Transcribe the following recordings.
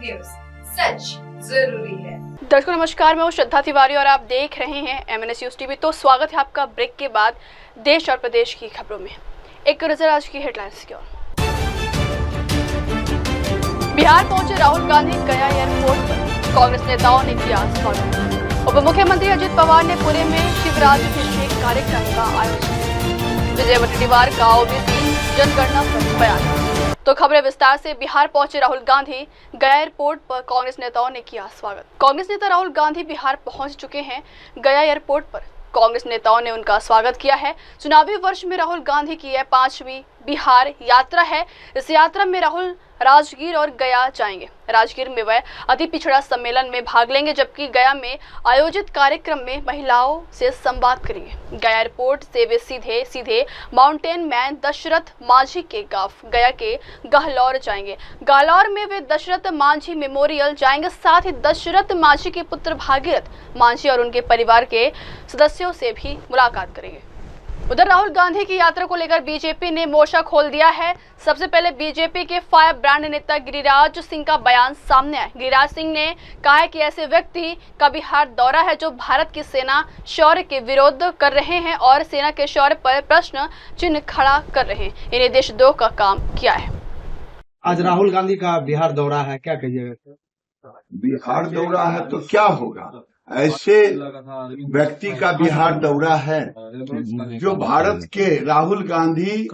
News, सच जरूरी है। दर्शकों नमस्कार, मैं हूं श्रद्धा तिवारी और आप देख रहे हैं MNS न्यूज टीवी। तो स्वागत है आपका ब्रेक के बाद देश और प्रदेश की खबरों में। एक नजर आज की हेडलाइंस की ओर। बिहार पहुंचे राहुल गांधी, गया एयरपोर्ट पर कांग्रेस नेताओं ने किया स्वागत। उप मुख्यमंत्री अजित पवार ने पुणे में शिवराज्याभिषेक कार्यक्रम का आयोजन। विजय वडेट्टीवार का ओबीसी जनगणना पर बयान। तो खबरें विस्तार से। बिहार पहुंचे राहुल गांधी, गया एयरपोर्ट पर कांग्रेस नेताओं ने किया स्वागत। कांग्रेस नेता राहुल गांधी बिहार पहुंच चुके हैं। गया एयरपोर्ट पर कांग्रेस नेताओं ने उनका स्वागत किया है। चुनावी वर्ष में राहुल गांधी की यह 5वीं बिहार यात्रा है। इस यात्रा में राहुल राजगीर और गया जाएंगे। राजगीर में वह अति पिछड़ा सम्मेलन में भाग लेंगे, जबकि गया में आयोजित कार्यक्रम में महिलाओं से संवाद करेंगे। गया एयरपोर्ट से वे सीधे माउंटेन मैन दशरथ मांझी के गांव गया के गहलौर जाएंगे। गहलौर में वे दशरथ मांझी मेमोरियल जाएंगे। साथ ही दशरथ मांझी के पुत्र भागीरथ मांझी और उनके परिवार के सदस्यों से भी मुलाकात करेंगे। उधर राहुल गांधी की यात्रा को लेकर बीजेपी ने मोर्चा खोल दिया है। सबसे पहले बीजेपी के फायर ब्रांड नेता गिरिराज सिंह का बयान सामने आया। गिरिराज सिंह ने कहा है कि ऐसे व्यक्ति का बिहार दौरा है जो भारत की सेना शौर्य के विरोध कर रहे हैं और सेना के शौर्य पर प्रश्न चिन्ह खड़ा कर रहे हैं। इन्हें देशद्रोह का काम किया है। आज राहुल गांधी का बिहार दौरा है, क्या कहिएगा? बिहार दौरा है तो क्या होगा? ऐसे व्यक्ति का बिहार दौरा है जो भारत के राहुल गांधी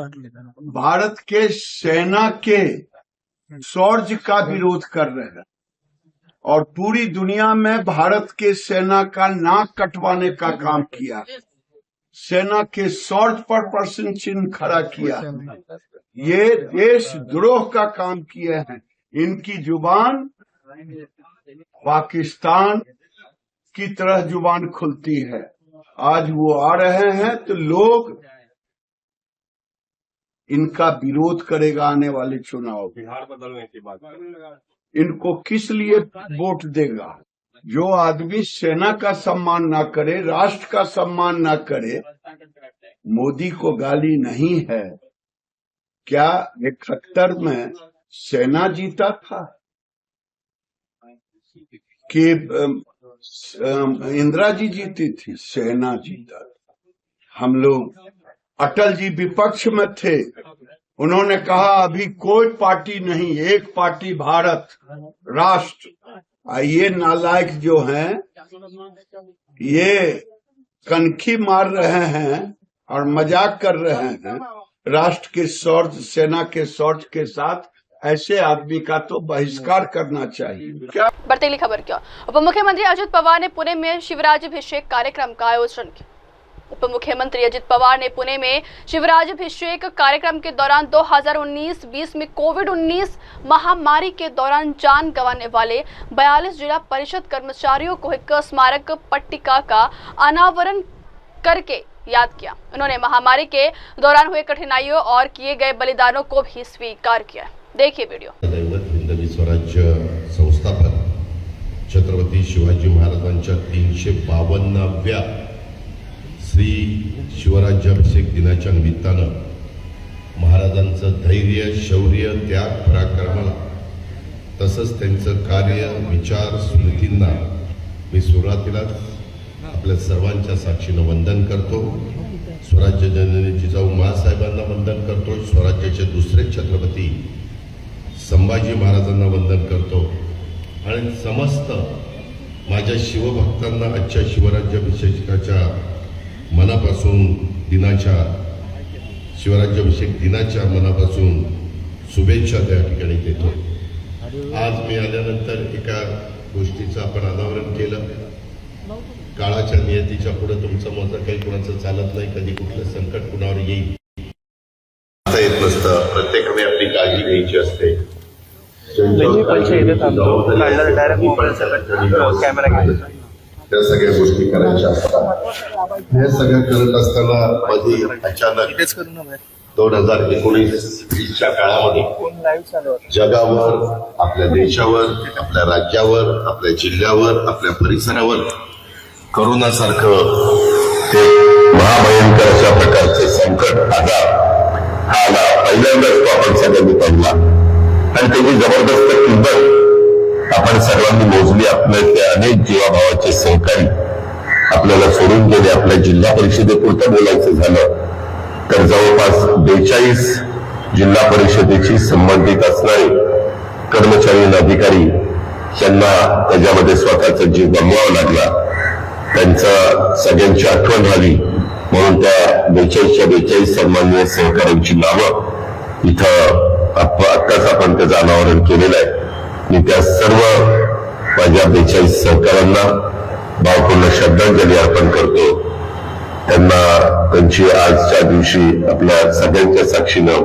भारत के सेना के शौर्य का विरोध कर रहे हैं और पूरी दुनिया में भारत के सेना का नाक कटवाने का काम किया, सेना के शौर्य पर प्रश्न चिन्ह खड़ा किया। ये देशद्रोह का काम किए हैं। इनकी जुबान पाकिस्तान की तरह जुबान खुलती है। आज वो आ रहे हैं तो लोग इनका विरोध करेगा आने वाले चुनाव। बिहार बदलने की बात, इनको किस लिए वोट देगा? जो आदमी सेना का सम्मान ना करे, राष्ट्र का सम्मान ना करे, मोदी को गाली नहीं है क्या? 71 में सेना जीता था कि इंदिरा जी जीती थी? सेना जीता। हम लोग, अटल जी विपक्ष में थे, उन्होंने कहा अभी कोई पार्टी नहीं, एक पार्टी भारत राष्ट्र। ये नालायक जो हैं ये कनखी मार रहे हैं और मजाक कर रहे हैं राष्ट्र के शौर्य, सेना के शौर्य के साथ। ऐसे आदमी का तो बहिष्कार करना चाहिए। क्या बढ़ती अगली खबर क्या? उप मुख्यमंत्री अजित पवार ने पुणे में शिवराज्याभिषेक कार्यक्रम का आयोजन किया। उप मुख्यमंत्री अजित पवार ने पुणे में शिवराज्याभिषेक कार्यक्रम के दौरान 2019-20 में कोविड-19 महामारी के दौरान जान गंवाने वाले 42 जिला परिषद कर्मचारियों को एक स्मारक पट्टिका का अनावरण करके याद किया। उन्होंने महामारी के दौरान हुए कठिनाइयों और किए गए बलिदानों को भी स्वीकार किया। देखिए वीडियो। दैवत हिंदवी स्वराज्य संस्थापक छत्रपती शिवाजी महाराजांच्या 352व्या श्री शिवराज्याभिषेक दिनाच्या निमित्तानं महाराजांचं धैर्य, शौर्य, त्याग, पराक्रम तसंच त्यांचं कार्य, विचार, स्मृतींना मी सुरुवातीलाच आपल्या सर्वांच्या साक्षीनं वंदन करतो। स्वराज्य जननी जिजाऊ माँसाहेबांना वंदन करतो। स्वराज्याचे दुसरे छत्रपती संभाजी महाराजांना वंदन करतो आणि समस्त माझ्या शिवभक्तांना आजच्या शिवराज्याभिषेकाच्या मनापासून शिवराज्याभिषेक दिनाच्या मनापासून शुभेच्छा त्या ठिकाणी देतो। आज मी आल्यानंतर एका गोष्टीचं आपण अनावरण केलं। काळाच्या नियतीच्या पुढे तुमचं मत काही कोणाचं चालत नाही, कधी कुठलं संकट कुणावर येईल येत नसतं। प्रत्येकाने आपली काळजी घ्यायची असते। त्या सगळ्या गोष्टी करायच्या असतात। हे सगळं करत असताना मध्ये अचानक 2019-20च्या काळामध्ये जगावर, आपल्या देशावर, आपल्या राज्यावर, आपल्या जिल्ह्यावर, आपल्या परिसरावर करोनासारखं ते महाभयंकर अशा प्रकारचे संकट आला। पहिल्यांदाच तो आपण सगळ्यांनी पाहिला आणि त्याची जबरदस्त किंमत आपल्याला सोडून गेले. आपल्या जिल्हा परिषदेपुरतं बोलायचं झालं तर जवळपास 42 जिल्हा परिषदेची संबंधित असणारे कर्मचारी आणि अधिकारी यांना त्याच्यामध्ये स्वतःचा जीव गमवावा लागला. त्यांचा सगळ्यांची आठवण झाली म्हणून त्या 42 सन्माननीय सहकाऱ्यांची नावं इथं आत्ताच आपण त्याचं अनावरण केलेलं आहे. मी त्या सर्व माझ्या 42 सहकाऱ्यांना भावपूर्ण श्रद्धांजली अर्पण करतो. त्यांना त्यांची आजच्या दिवशी आपल्या सगळ्यांच्या साक्षीनं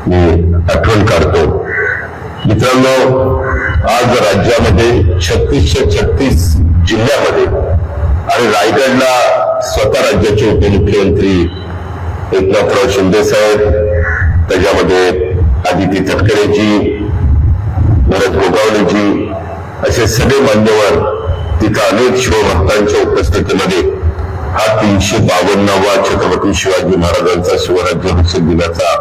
मी आठवण काढतो. मित्रांनो, आज राज्यामध्ये 36 जिल्ह्यामध्ये आणि रायगडला स्वतः राज्याचे उपमुख्यमंत्री एकनाथराव शिंदे साहेब, त्याच्यामध्ये आदिती तटकरेजी, भरत गोगावलेजी असे सगळे मान्यवर तिथं अनेक शिवभक्तांच्या उपस्थितीमध्ये हा 352वा छत्रपती शिवाजी महाराजांचा शिवराज्याभिषेक दिनाचा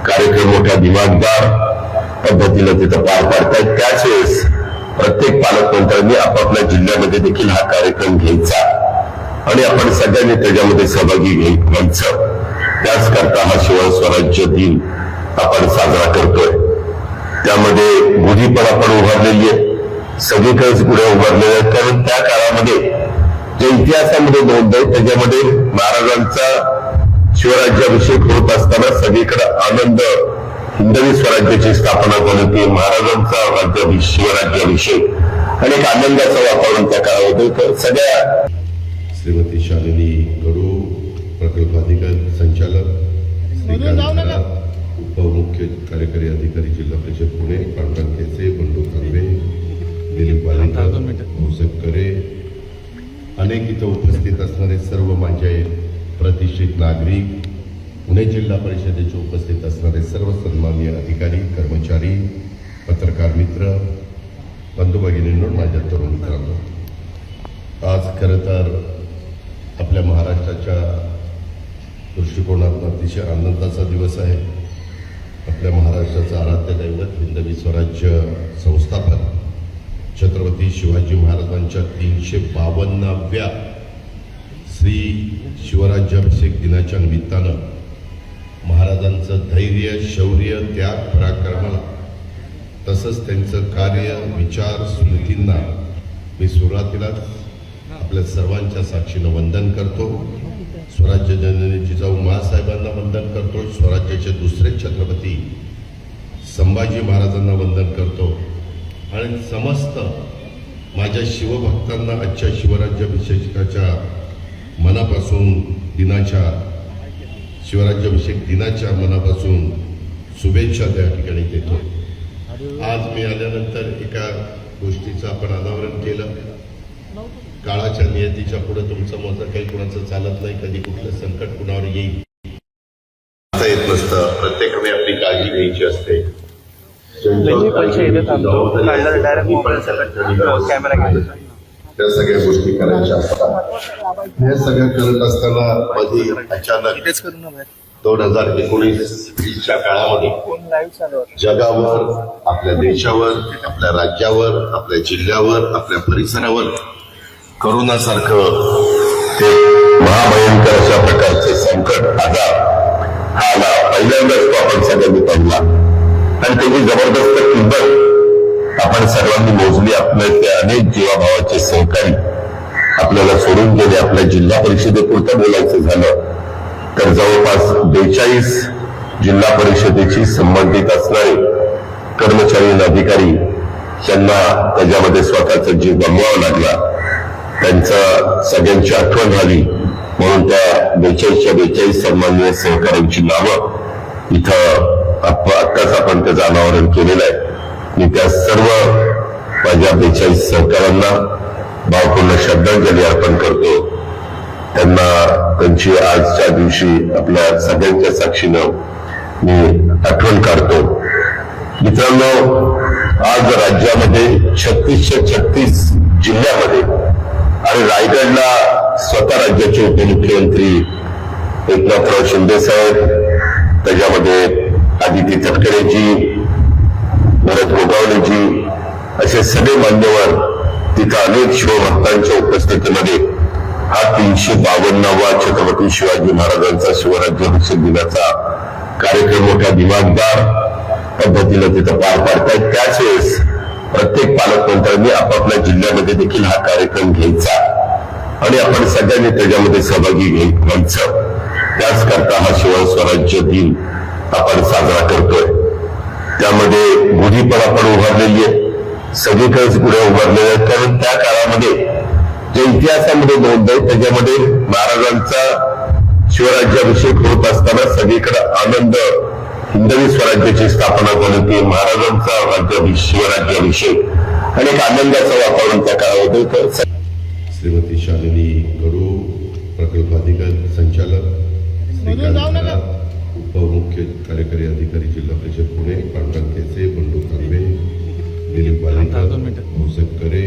कार्यक्रम मोठ्या दिमागदार पद्धतीनं तिथं पार पाडतायत. त्याच वेळेस प्रत्येक पालकमंत्र्यांनी आपापल्या जिल्ह्यामध्ये देखील हा कार्यक्रम घ्यायचा आणि आपण सगळ्यांनी त्याच्यामध्ये सहभागी व्हायचं. त्याच करता हा शिवस्वराज्य दिन आपण साजरा करतोय. त्यामध्ये गुढी पण आपण उभारलेली आहे, सगळीकडेच गुढ्या उभारलेल्या आहेत. कारण त्या काळामध्ये जे इतिहासामध्ये नोंद आहे त्याच्यामध्ये महाराजांचा शिवराज्याभिषेक होत असताना सगळीकडे आनंद, हिंदवी स्वराज्याची स्थापना झाली होती, महाराजांचा शिवराज्याभिषेक आणि एक आनंदाचं वातावरण त्या काळामध्ये. तर सगळ्या श्रीमती शालिनी गडू, प्रकल्प अधिकारी संचालक, उपमुख्य कार्यकारी अधिकारी जिल्हा परिषद पुणे, पांडुरंग केसे, बंडू खांबे, दिलीप वालेकर, भाऊसाहेब करे, अनेक इथं उपस्थित असणारे सर्व माझे प्रतिष्ठित नागरिक, पुणे जिल्हा परिषदेचे उपस्थित असणारे सर्व सन्माननीय अधिकारी, कर्मचारी, पत्रकार मित्र, बंधू भगिनींनो, माझ्या तरुण मित्रांनो, आज खरं तर आपल्या महाराष्ट्राच्या दृष्टिकोनातून अतिशय आनंदाचा दिवस आहे. आपल्या महाराष्ट्राचं आराध्य दैवत, हिंदवी स्वराज्य संस्थापक छत्रपती शिवाजी महाराजांच्या 352व्या श्री शिवराज्याभिषेक दिनाच्या निमित्तानं महाराजांचं धैर्य, शौर्य, त्याग, पराक्रमाला तसंच त्यांचं कार्य, विचार, स्मृतींना मी सुरुवातीलाच आपल्या सर्वांच्या साक्षीनं वंदन करतो. स्वराज्य जननी जिजाऊ माँसाहेबांना वंदन करतो. स्वराज्याचे दुसरे छत्रपती संभाजी महाराजांना वंदन करतो आणि समस्त माझ्या शिवभक्तांना आजच्या शिवराज्याभिषेकाच्या मनापासून शिवराज्याभिषेक दिनाच्या मनापासून शुभेच्छा त्या ठिकाणी देतो. आज मी आल्यानंतर एका गोष्टीचं आपण अनावरण केलं. काळाच्या नियतीच्या पुढे तुमचं मत काही कुणाचं चालत नाही. कधी कुठलं संकट कुणावर येईल येत नसतं. प्रत्येकाने आपली काळजी घ्यायची असते. त्या सगळ्या गोष्टी करायच्या असतात. हे सगळं करत असताना मध्ये अचानक 2019-20च्या काळामध्ये जगावर, आपल्या देशावर, आपल्या राज्यावर, आपल्या जिल्ह्यावर, आपल्या परिसरावर करोनासारखं ते महाभयंकर अशा प्रकारचे संकट, आजार हा आला. पहिल्यांदाच तो आपण सगळ्यांनी पाहिला आणि त्याची जबरदस्त किंमत आपण सर्वांनी मोजली. आपल्या ते अनेक जीवाभावाचे सहकारी आपल्याला सोडून गेले. आपल्या जिल्हा परिषदेपुरतं बोलायचं झालं तर जवळपास 42 जिल्हा परिषदेची संबंधित असणारे कर्मचारी आणि अधिकारी यांना त्याच्यामध्ये स्वतःचा जीव गमवावा लागला. त्यांचा सगळ्यांची आठवण झाली म्हणून त्या 42 सन्माननीय सहकाऱ्यांची नावं इथं आत्ताच आपण त्याचं अनावरण केलेलं आहे. मी त्या सर्व माझ्या 42 सहकाऱ्यांना भावपूर्ण श्रद्धांजली अर्पण करतो. त्यांना त्यांची आजच्या दिवशी आपल्या सगळ्यांच्या साक्षीनं मी आठवण काढतो. मित्रांनो, आज राज्यामध्ये 36 जिल्ह्यामध्ये आणि रायगडला स्वतः राज्याचे उपमुख्यमंत्री एकनाथराव शिंदे साहेब, त्याच्यामध्ये आदिती तटकरेजी, भरत गोगावलेजी असे सगळे मान्यवर तिथं अनेक शिवभक्तांच्या उपस्थितीमध्ये हा 352वा छत्रपती शिवाजी महाराजांचा शिवराज्याभिषेक दिनाचा कार्यक्रम मोठ्या दिमागदार पद्धतीने तिथं पार पाडतायत। त्याच वेळेस प्रत्येक पालकमंत्र्यांनी आपापल्या जिल्ह्यामध्ये देखील हा कार्यक्रम घ्यायचा आणि आपण सगळ्यांनी त्याच्यामध्ये सहभागी व्हायचं। त्याच करता हा शिवस्वराज्य दिन आपण साजरा करतोय। त्यामध्ये गुढी पण आपण उभारलेली आहे, सगळीकडेच गुढ्या उभारलेल्या आहेत, कारण त्या काळामध्ये जे इतिहासामध्ये नोंद आहे त्याच्यामध्ये महाराजांचा शिवराज्याभिषेक होत असताना सगळीकडे आनंद, हिंदवी स्वराज्याची स्थापना झाली होती, महाराजांचा शिवराज्याभिषेक आणि एक आनंदाचं वातावरण त्या काळामध्ये होतं। श्रीमती शालिनी गडू, प्रकल्प अधिकारी संचालक, श्रीकांत उपमुख्य कार्यकारी अधिकारी जिल्हा परिषद पुणे, पांडुरंग केसे, बंडू तांबे, दिलीप वालेकर, भाऊसाहेब करे,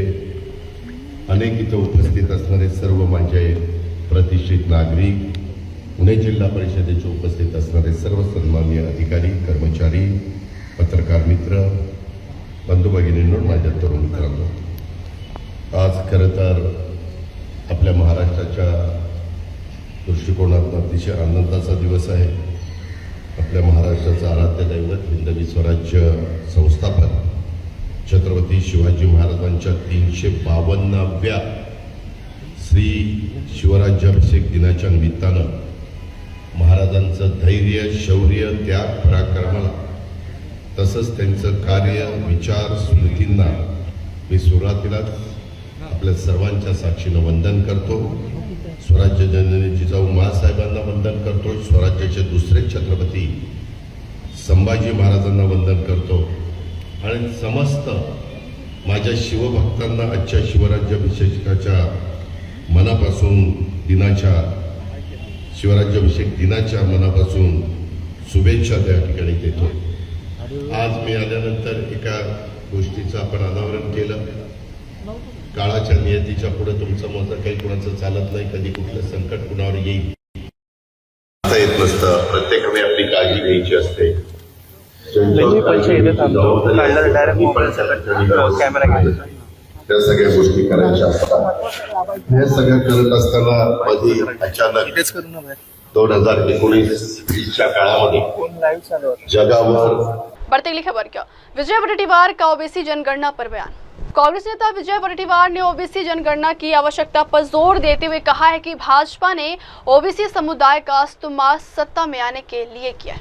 अनेक इथं उपस्थित असणारे सर्व माझे प्रतिष्ठित नागरिक, पुणे जिल्हा परिषदेचे उपस्थित असणारे सर्व सन्माननीय अधिकारी, कर्मचारी, पत्रकार मित्र, बंधू भगिनींनो, माझ्या तरुण मित्रांनो, आज खरं तर आपल्या महाराष्ट्राच्या दृष्टिकोनातून अतिशय आनंदाचा दिवस आहे। आपल्या महाराष्ट्राचं आराध्य दैवत, हिंदवी स्वराज्य संस्थापक छत्रपती शिवाजी महाराजांच्या 352व्या श्री शिवराज्याभिषेक दिनाच्या निमित्तानं महाराजांचं धैर्य, शौर्य, त्याग, पराक्रमाला तसंच त्यांचं कार्य, विचार, स्मृतींना मी सुरुवातीलाच आपल्या सर्वांच्या साक्षीनं वंदन करतो। स्वराज्य जननी जिजाऊ माँसाहेबांना वंदन करतो, स्वराज्याचे दुसरे छत्रपती संभाजी महाराजांना वंदन करतो आणि समस्त माझ्या शिवभक्तांना आजच्या शिवराज्याभिषेकाच्या मनापासून शिवराज्याभिषेक दिनाच्या मनापासून शुभेच्छा त्या ठिकाणी देतो। आज मी आल्यानंतर एका गोष्टीचं आपण अनावरण केलं। काळाच्या नियतीच्या पुढे तुमचं मत काही कुणाचं चालत नाही, कधी कुठलं संकट कुणावर येईल येत नसतं, प्रत्येकाने आपली काळजी घ्यायची असते। त्या सगळ्या गोष्टी करायच्या असतात। हे सगळं करत असताना मध्ये अचानक 2019-20च्या काळामध्ये जगावर बढ़ती अगली खबर क्या, विजय वडेट्टीवार का ओबीसी जनगणना पर बयान। कांग्रेस नेता विजय वडेट्टीवार ने ओबीसी जनगणना की आवश्यकता पर जोर देते हुए कहा है कि भाजपा ने ओबीसी समुदाय का इस्तेमाल सत्ता में आने के लिए किया है,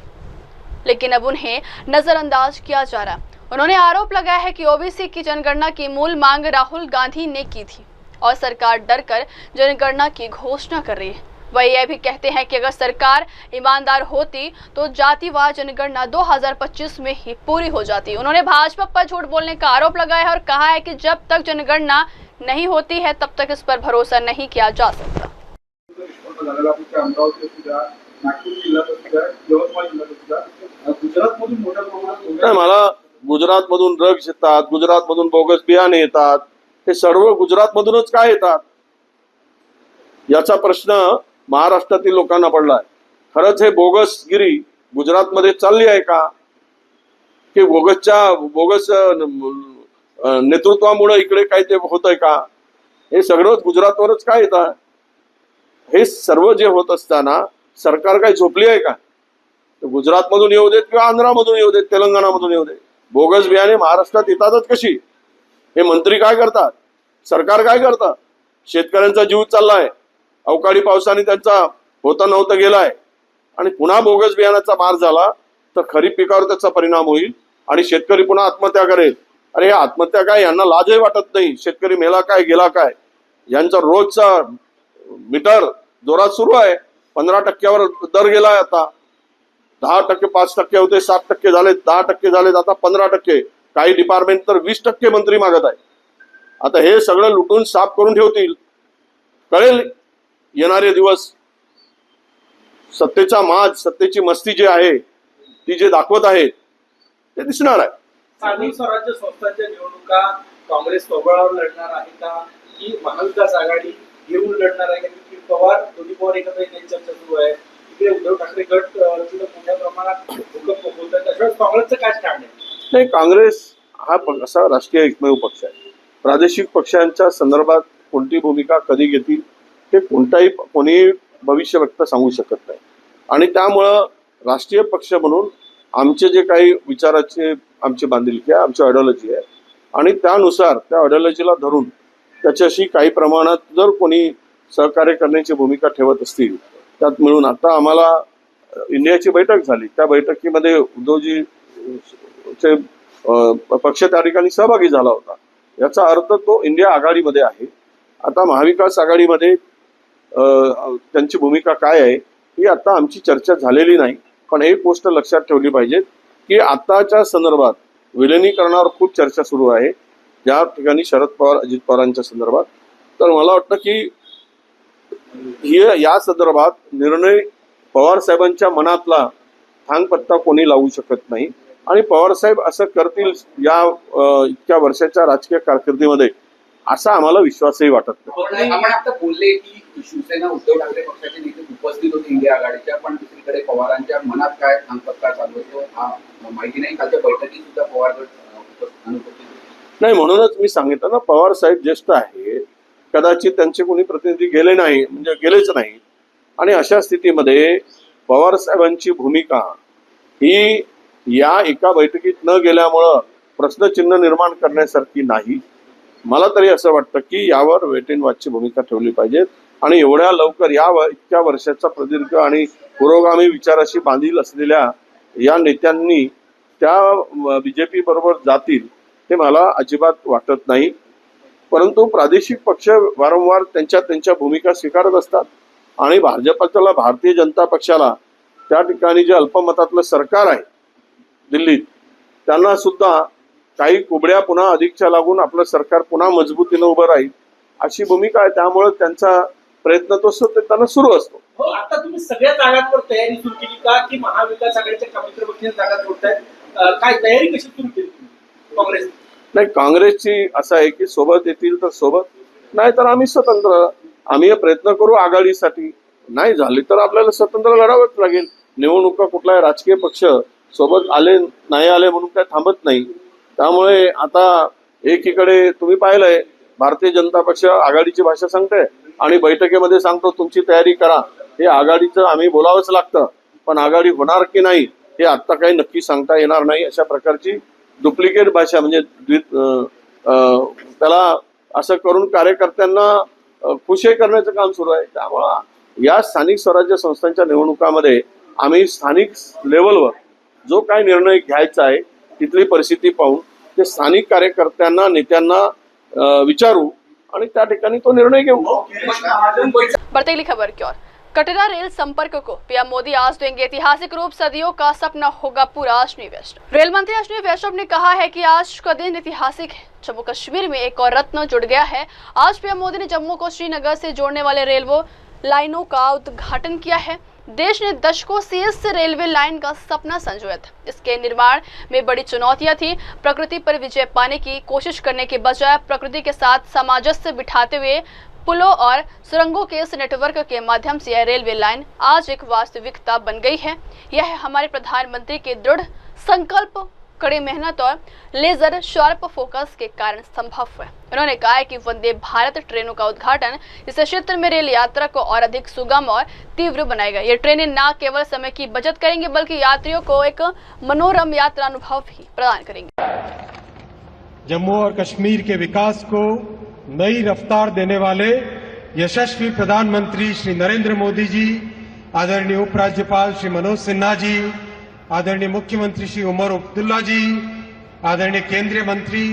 लेकिन अब उन्हें नजरअंदाज किया जा रहा है। उन्होंने आरोप लगाया है कि ओबीसी की जनगणना की मूल मांग राहुल गांधी ने की थी और सरकार डरकर जनगणना की घोषणा कर रही है। वह यह भी कहते हैं कि अगर सरकार ईमानदार होती तो जातिवार जनगणना 2025 में ही पूरी हो जाती। उन्होंने भाजपा पर झूठ बोलने का आरोप लगाया है और कहा है कि जब तक जनगणना नहीं होती है तब तक इस पर भरोसा नहीं किया जा सकता। मला गुजरातमधून ड्रग्ज येतात, गुजरातमधून बोगस बियाणे येतात, हे सर्व गुजरातमधूनच काय येतात याचा प्रश्न महाराष्ट्रातील लोकांना पडलाय। खरंच हे बोगसगिरी गुजरातमध्ये चालली आहे का, की बोगस नेतृत्वामुळे इकडे काय ते होतंय का, हे सगळं गुजरातवरच काय येत आहे? हे सर्व जे होत असताना सरकार काय झोपली आहे का? गुजरातमधून येऊ देत किंवा आंध्रामधून येऊ देत, तेलंगणामधून येऊ देत, बोगस बियाणे महाराष्ट्रात येतातच कशी? हे मंत्री काय करतात, सरकार काय करतात? शेतकऱ्यांचा जीव चाललाय, अवकाळी पावसाने त्यांचा होता नव्हता गेलाय आणि पुन्हा बोगस बियाण्याचा मार झाला तर खरीप पिकावर त्याचा परिणाम होईल आणि शेतकरी पुन्हा आत्महत्या करेल। अरे आत्महत्या काय, यांना लाजही वाटत नाही। शेतकरी मेला काय गेला काय, यांचा रोजचा मीटर जोरात सुरू आहे। 15% दर गेलाय, आता 10%, 5% होते, 7% झाले, 10% झाले, आता 15%। काही डिपार्टमेंट तर 20% मंत्री मागत आहे। आता हे सगळं लुटून साफ करून ठेवतील, कळेल येणारे दिवस। सत्तेचा माज, सत्तेची मस्ती जी आहे ती जे दाखवत आहेत ते दिसणार आहे। स्थानिक स्वराज्य संस्थांच्या निवडणुका काँग्रेस स्वबळावर लढणार आहे का, की महाविकास आघाडी घेऊन लढणार आहे? की पवार दोन्ही पवार एकत्र येण्याची चर्चा सुरू आहे, तिकडे उद्धव ठाकरे गट मोठ्या प्रमाणात भूकंप होत आहे, त्याच्यावर काँग्रेसचं काय स्टँड आहे? नाही, काँग्रेस हा असा राष्ट्रीय एकमेव पक्ष आहे। प्रादेशिक पक्षांच्या संदर्भात कोणती भूमिका कधी घेतील हे कोणी भविष्य व्यक्त सांगू शकत नाही. आणि त्यामुळं राष्ट्रीय पक्ष म्हणून आमचे जे काही विचाराचे आमची बांधिलकी आहे, आमची आयडिओलॉजी आहे आणि त्यानुसार त्या आयडिओलॉजीला धरून त्याच्याशी काही प्रमाणात जर कोणी सहकार्य करण्याची भूमिका ठेवत असतील त्यात मिळून आता आम्हाला इंडियाची बैठक झाली. त्या बैठकीमध्ये उद्धवजी चे पक्ष त्या ठिकाणी सहभागी झाला होता. याचा अर्थ तो इंडिया आघाडीमध्ये आहे. आता महाविकास आघाडीमध्ये त्यांची भूमिका काय आहे ही आता आमची चर्चा झालेली नाही. पण एक गोष्ट लक्षात ठेवली पाहिजे की आताच्या संदर्भात विलिनीकरणावर खूप चर्चा सुरू आहे ज्या ठिकाणी शरद पवार अजित पवारांच्या संदर्भात. तर मला वाटतं की या संदर्भात निर्णय पवार साहेबांच्या मनातला थांगपत्ता कोणी लावू शकत नाही आणि पवार साहेब असं करतील या इतक्या वर्षाच्या राजकीय कारकिर्दीमध्ये असा आम्हाला विश्वासही वाटत नाही. आपण आता बोलले की शिवसेना उद्धव ठाकरे पक्षाचे नेते उपस्थित होते इंडिया आघाडीच्या, पण दुसरीकडे पवारांच्या मनात काय थांगपत्ता चालू होतो हा माहिती नाही. कालच्या बैठकीत सुद्धा पवार अनुपस्थित नाही. म्हणूनच मी सांगितलं ना, पवार साहेब ज्येष्ठ आहे, कदाचित त्यांचे कोणी प्रतिनिधी गेले नाही म्हणजे गेलेच नाही. आणि अशा स्थितीमध्ये पवार साहेबांची भूमिका ही या एका बैठकीत न गेल्यामुळं प्रश्नचिन्ह निर्माण करण्यासारखी नाही. मला तरी असं वाटतं की यावर वेट अँड वॉचची भूमिका ठेवली पाहिजे आणि एवढ्या लवकर इतक्या वर्षाचा प्रदीर्घ आणि पुरोगामी विचाराशी बांधील असलेल्या या नेत्यांनी त्या बीजेपी बरोबर जातील ते मला अजिबात वाटत नाही. परंतु प्रादेशिक पक्ष वारंवार त्यांच्या भूमिका स्वीकारत असतात आणि भाजपला भारतीय जनता पक्षाला त्या ठिकाणी जे अल्पमतातलं सरकार आहे दिल्लीत त्यांना सुद्धा काही कुबड्या पुन्हा अधिकच्या लागून आपलं सरकार पुन्हा मजबूतीनं उभं राहील अशी भूमिका आहे. त्यामुळे त्यांचा प्रयत्न तो त्यांना सुरू असतो. हो, आता तुम्ही सगळ्या जागांवर तयारी सुरू केली का की महाविकास आघाडीच्या मित्र पक्षाच्या जागा जोडतायत? काय तयारी कशी सुरू केली काँग्रेस? नाही, काँग्रेसची असं आहे की सोबत येतील तर सोबत, नाही तर आम्ही स्वतंत्र. आम्ही प्रयत्न करू आघाडीसाठी. नाही झाली तर आपल्याला स्वतंत्र लढावंच लागेल. निवडणुका कुठलाही राजकीय पक्ष सोबत आले नाही आले म्हणून काय थांबत नाही. त्यामुळे आता एकीकडे तुम्ही पाहिलंय भारतीय जनता पक्ष आघाडीची भाषा सांगते आणि बैठकीमध्ये सांगतो तुमची तयारी करा. हे आघाडीचं आम्ही बोलावंच लागतं, पण आघाडी होणार की नाही हे आत्ता काही नक्की सांगता येणार नाही. अशा प्रकारची डुप्लिकेट भाषा म्हणजे त्याला असं करून कार्यकर्त्यांना खुशी करण्याचं काम सुरू आहे. त्यामुळं या स्थानिक स्वराज्य संस्थांच्या निवडणुकामध्ये आम्ही स्थानिक लेवलवर जो काय निर्णय घ्यायचा आहे तिथली परिस्थिती पाहून ते स्थानिक कार्यकर्त्यांना नेत्यांना विचारू आणि त्या ठिकाणी तो निर्णय घेऊ. बढ़ती अगली खबर की ओर। कटरा रेल संपर्क को पीएम मोदी आज देंगे ऐतिहासिक रूप। सदियों का सपना होगा पूरा। अश्विनी वैष्णव। रेल मंत्री अश्विनी वैष्णव ने कहा है कि आज का दिन ऐतिहासिक है। जम्मू कश्मीर में एक और रत्न जुड़ गया है। आज पीएम मोदी ने जम्मू को श्रीनगर से जोड़ने वाले रेलवे लाइनों का उद्घाटन किया है। देश ने दशकों से इस रेलवे लाइन का सपना संजोया था। इसके निर्माण में बड़ी चुनौतियां थी। प्रकृति पर विजय पाने की कोशिश करने के बजाय प्रकृति के साथ सामंजस्य बिठाते हुए पुलों और सुरंगों के इस नेटवर्क के माध्यम से यह रेलवे लाइन आज एक वास्तविकता बन गई है। यह हमारे प्रधानमंत्री के दृढ़ संकल्प, कड़ी मेहनत और लेजर शार्प फोकस के कारण संभव है। उन्होंने कहा है कि वंदे भारत ट्रेनों का उद्घाटन इस क्षेत्र में रेल यात्रा को और अधिक सुगम और तीव्र बनाएगा। ये ट्रेनें न केवल समय की बचत करेंगी बल्कि यात्रियों को एक मनोरम यात्रा अनुभव भी प्रदान करेंगे। जम्मू और कश्मीर के विकास को नई रफ्तार देने वाले यशस्वी प्रधानमंत्री श्री नरेंद्र मोदी जी, आदरणीय उपराज्यपाल श्री मनोज सिन्हा जी, आदरणीय मुख्यमंत्री श्री उमर अब्दुल्ला जी, आदरणीय केंद्रीय मंत्री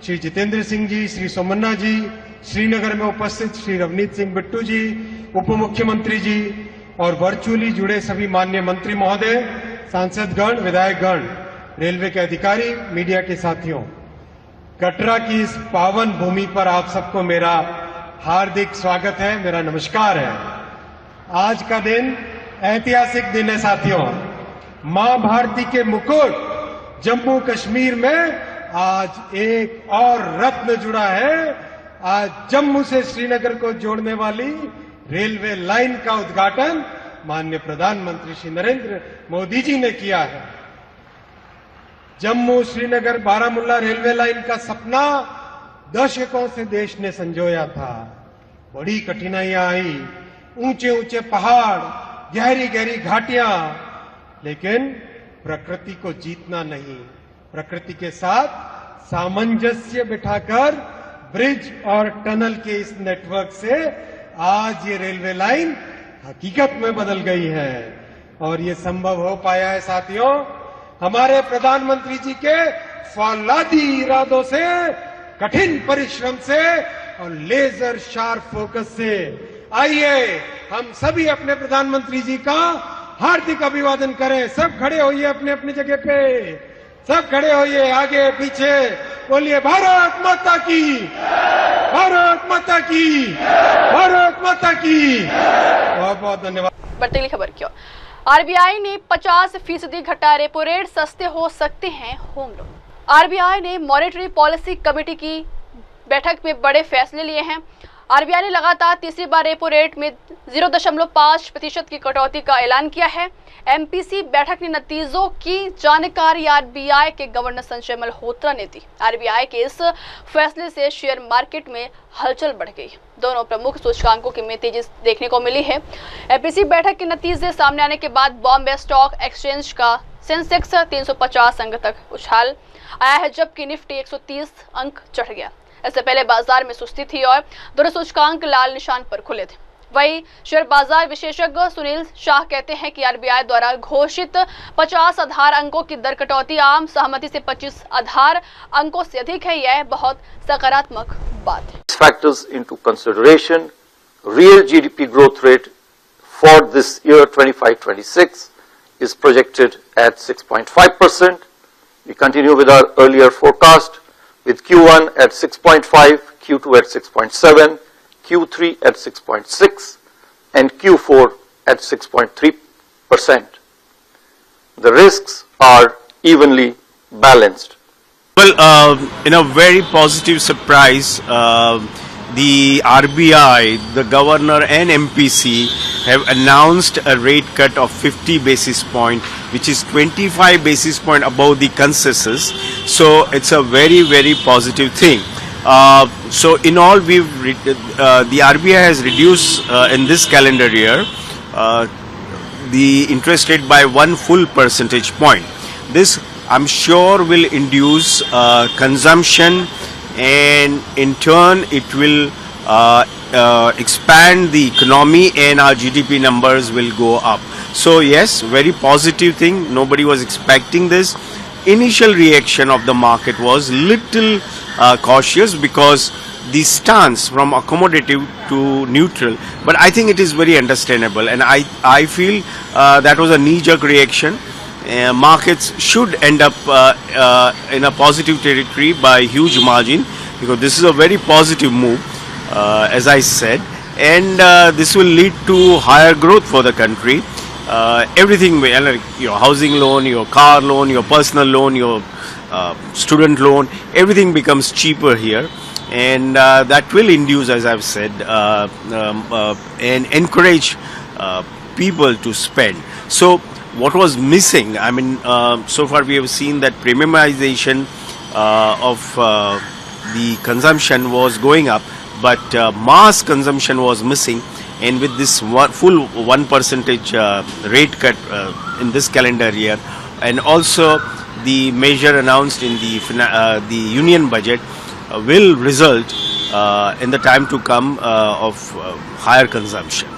श्री जितेंद्र सिंह जी, श्री सोमन्ना जी, श्रीनगर में उपस्थित श्री रवनीत सिंह बिट्टू जी, उप मुख्यमंत्री जी और वर्चुअली जुड़े सभी माननीय मंत्री महोदय, सांसदगण, विधायकगण, रेलवे के अधिकारी, मीडिया के साथियों, कटरा की इस पावन भूमि पर आप सबको मेरा हार्दिक स्वागत है, मेरा नमस्कार है। आज का दिन ऐतिहासिक दिन है साथियों। मां भारती के मुकुट जम्मू कश्मीर में आज एक और रत्न जुड़ा है। आज जम्मू से श्रीनगर को जोड़ने वाली रेलवे लाइन का उद्घाटन माननीय प्रधानमंत्री श्री नरेंद्र मोदी जी ने किया है। जम्मू श्रीनगर बारामूला रेलवे लाइन का सपना दशकों से देश ने संजोया था। बड़ी कठिनाइयां आई, ऊंचे ऊंचे पहाड़, गहरी गहरी घाटियां, लेकिन प्रकृति को जीतना नहीं, प्रकृति के साथ सामंजस्य बिठाकर ब्रिज और टनल के इस नेटवर्क से आज ये रेलवे लाइन हकीकत में बदल गई है। और ये संभव हो पाया है साथियों हमारे प्रधानमंत्री जी के फौलादी इरादों से, कठिन परिश्रम से और लेजर शार्प फोकस से। आइए हम सभी अपने प्रधानमंत्री जी का हार्दिक अभिवादन करें। सब खड़े होइए अपने अपनी जगह पे, सब खड़े होइए, आगे पीछे बोलिए भारत माता की, भारत माता की, भारत माता की। बहुत बहुत धन्यवाद। बढ़ती अगली खबर क्यों? आरबीआई ने 50% घटा रेपो रेट, सस्ते हो सकते हैं होम लोन। आरबीआई ने मॉनेटरी पॉलिसी कमेटी की बैठक में बड़े फैसले लिए हैं। आरबीआई ने लगातार तीसरी बार रेपो रेट में 0.5% की कटौती का ऐलान किया है। एमपीसी बैठक ने नतीजों की जानकारी आरबीआई के गवर्नर संजय मल्होत्रा ने दी। आरबीआई के इस फैसले से शेयर मार्केट में हलचल बढ़ गई। दोनों प्रमुख सूचकांकों में तेजी देखने को मिली है। एमपीसी बैठक के नतीजे सामने आने के बाद बॉम्बे स्टॉक एक्सचेंज का सेंसेक्स 350 अंक तक उछाल आया है, जबकि निफ्टी 130 अंक चढ़ गया। इससे पहले बाजार में सुस्ती थी और दोनों सूचकांक लाल निशान पर खुले थे। वहीं शेयर बाजार विशेषज्ञ सुनील शाह कहते हैं कि आरबीआई द्वारा घोषित 50 आधार अंकों की दर कटौती आम सहमति से 25 आधार अंकों से अधिक है। यह बहुत सकारात्मक बात है। Factors into consideration, real GDP growth rate for this year 25-26 is projected at 6.5%. We continue with our earlier forecast, with Q1 at 6.5, Q2 at 6.7, Q3 at 6.6, and Q4 at 6.3%. The risks are evenly balanced. Well, in a very positive surprise, the RBI, the governor and MPC have announced a rate cut of 50 basis point, which is 25 basis point above the consensus. So it's a very, very positive thing. So in all, the RBI has reduced in this calendar year the interest rate by 1 full percentage point. This I'm sure will induce consumption, and in turn it will expand the economy and our GDP numbers will go up. So yes, very positive thing. Nobody was expecting this. Initial reaction of the market was little cautious because the stance from accommodative to neutral, but I think it is very understandable, and I feel that was a knee-jerk reaction. Markets should end up in a positive territory by huge margin, because this is a very positive move, as I said, and this will lead to higher growth for the country. Everything, like your housing loan, your car loan, your personal loan, your student loan, everything becomes cheaper here, and that will induce, as I've said, and encourage people to spend. So what was missing, I mean, so far we have seen that premiumization of the consumption was going up, but mass consumption was missing. And with this full 1% rate cut in this calendar year, and also the measure announced in the union budget will result in the time to come of higher consumption.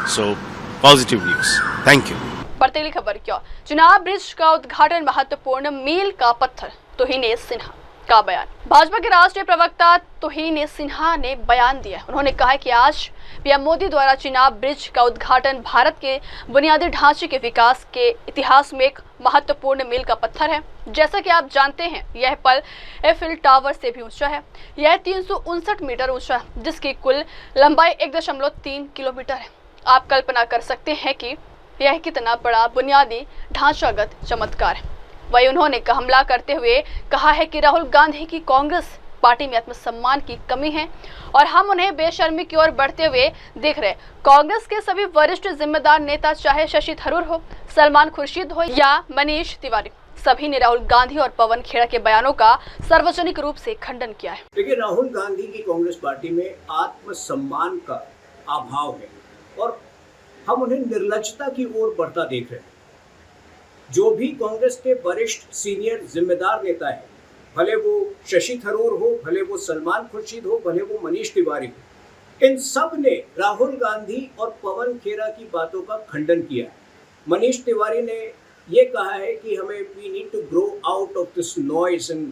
So positive news. Thank you. बढ़ती अगली खबर क्यों? चुनाव bridge का उद्घाटन महत्वपूर्ण, मील का पत्थर। तुहिन सिन्हा का बयान। भाजपा के राष्ट्रीय प्रवक्ता तुहिन सिन्हा ने बयान दिया। उन्होंने कहा कि आज पीएम मोदी द्वारा चुनाव ब्रिज का उद्घाटन भारत के बुनियादी ढांचे के विकास के इतिहास में एक महत्वपूर्ण मील का पत्थर है। जैसा कि आप जानते हैं, यह पल एफिल टावर से भी ऊंचा है। यह 359 मीटर ऊंचा है, जिसकी कुल लंबाई 1.3 किलोमीटर है। आप कल्पना कर सकते हैं कि यह कितना बड़ा बुनियादी ढांचागत चमत्कार है। वही उन्होंने हमला करते हुए कहा है कि राहुल गांधी की कांग्रेस पार्टी में आत्मसम्मान की कमी है और हम उन्हें बेशर्मी की ओर बढ़ते हुए देख रहे। कांग्रेस के सभी वरिष्ठ जिम्मेदार नेता, चाहे शशि थरूर हो, सलमान खुर्शीद हो या मनीष तिवारी, सभी ने राहुल गांधी और पवन खेड़ा के बयानों का सार्वजनिक रूप से खंडन किया है। देखिए, राहुल गांधी की कांग्रेस पार्टी में आत्मसम्मान का अभाव है और हम उन्हें निर्लजता की ओर बढ़ता देख रहे हैं। जो भी कांग्रेस के वरिष्ठ सीनियर जिम्मेदार नेता है, भले वो शशि थरूर हो, भले वो सलमान खुर्शीद हो, भले वो मनीष तिवारी हो, इन सब ने राहुल गांधी और पवन खेड़ा की बातों का खंडन किया है। मनीष तिवारी ने ये कहा है कि हमें we need to grow out of this noise and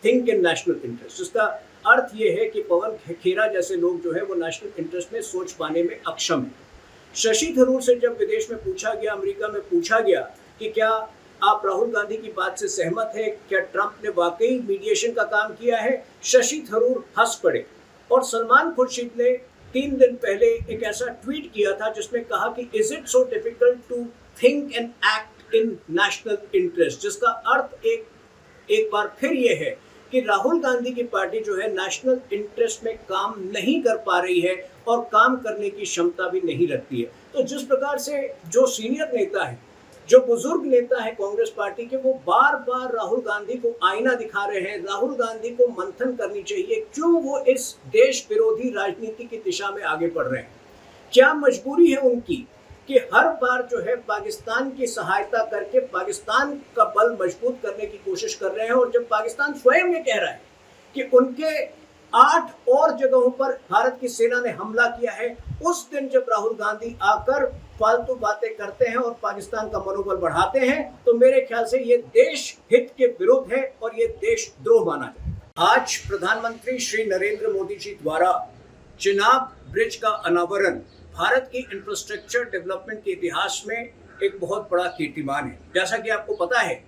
think in national interest. इसका अर्थ ये है कि पवन खेड़ा जैसे लोग जो है वो नेशनल इंटरेस्ट में सोच पाने में अक्षम है। शशि थरूर से जब विदेश में पूछा गया, अमेरिका में पूछा गया कि क्या आप राहुल गांधी की बात से सहमत हैं, क्या ट्रंप ने वाकई मीडिएशन का काम किया है, शशि थरूर हंस पड़े। और सलमान खुर्शीद ने 3 दिन पहले एक ऐसा ट्वीट किया था जिसमें कहा कि is it so difficult to think and act in national interest, जिसका अर्थ एक बार फिर ये है कि राहुल गांधी की पार्टी जो है नेशनल इंटरेस्ट में काम नहीं कर पा रही है और काम करने की क्षमता भी नहीं रखती है। तो जिस प्रकार से जो सीनियर नेता है, जो बुजुर्ग नेता है कांग्रेस पार्टी के, वो बार बार राहुल गांधी को आईना दिखा रहे हैं, राहुल गांधी को मंथन करनी चाहिए क्यों वो इस देश विरोधी राजनीति की दिशा में आगे बढ़ रहे हैं। क्या मजबूरी है उनकी कि हर बार जो है पाकिस्तान की सहायता करके पाकिस्तान का बल मजबूत करने की कोशिश कर रहे हैं, और जब पाकिस्तान स्वयं ये कह रहा है कि उनके 8 और जगहों पर भारत की सेना ने हमला किया है, उस दिन जब राहुल गांधी आकर फालतू बातें करते हैं और पाकिस्तान का मनोबल बढ़ाते हैं, तो मेरे ख्याल से ये देश हित के विरुद्ध है और ये देशद्रोह माना जाए। आज प्रधानमंत्री श्री नरेंद्र मोदी जी द्वारा चिनाब ब्रिज का अनावरण भारत की इंफ्रास्ट्रक्चर डेवलपमेंट के इतिहास में एक बहुत बड़ा कीर्तिमान है। जैसा कि आपको पता है,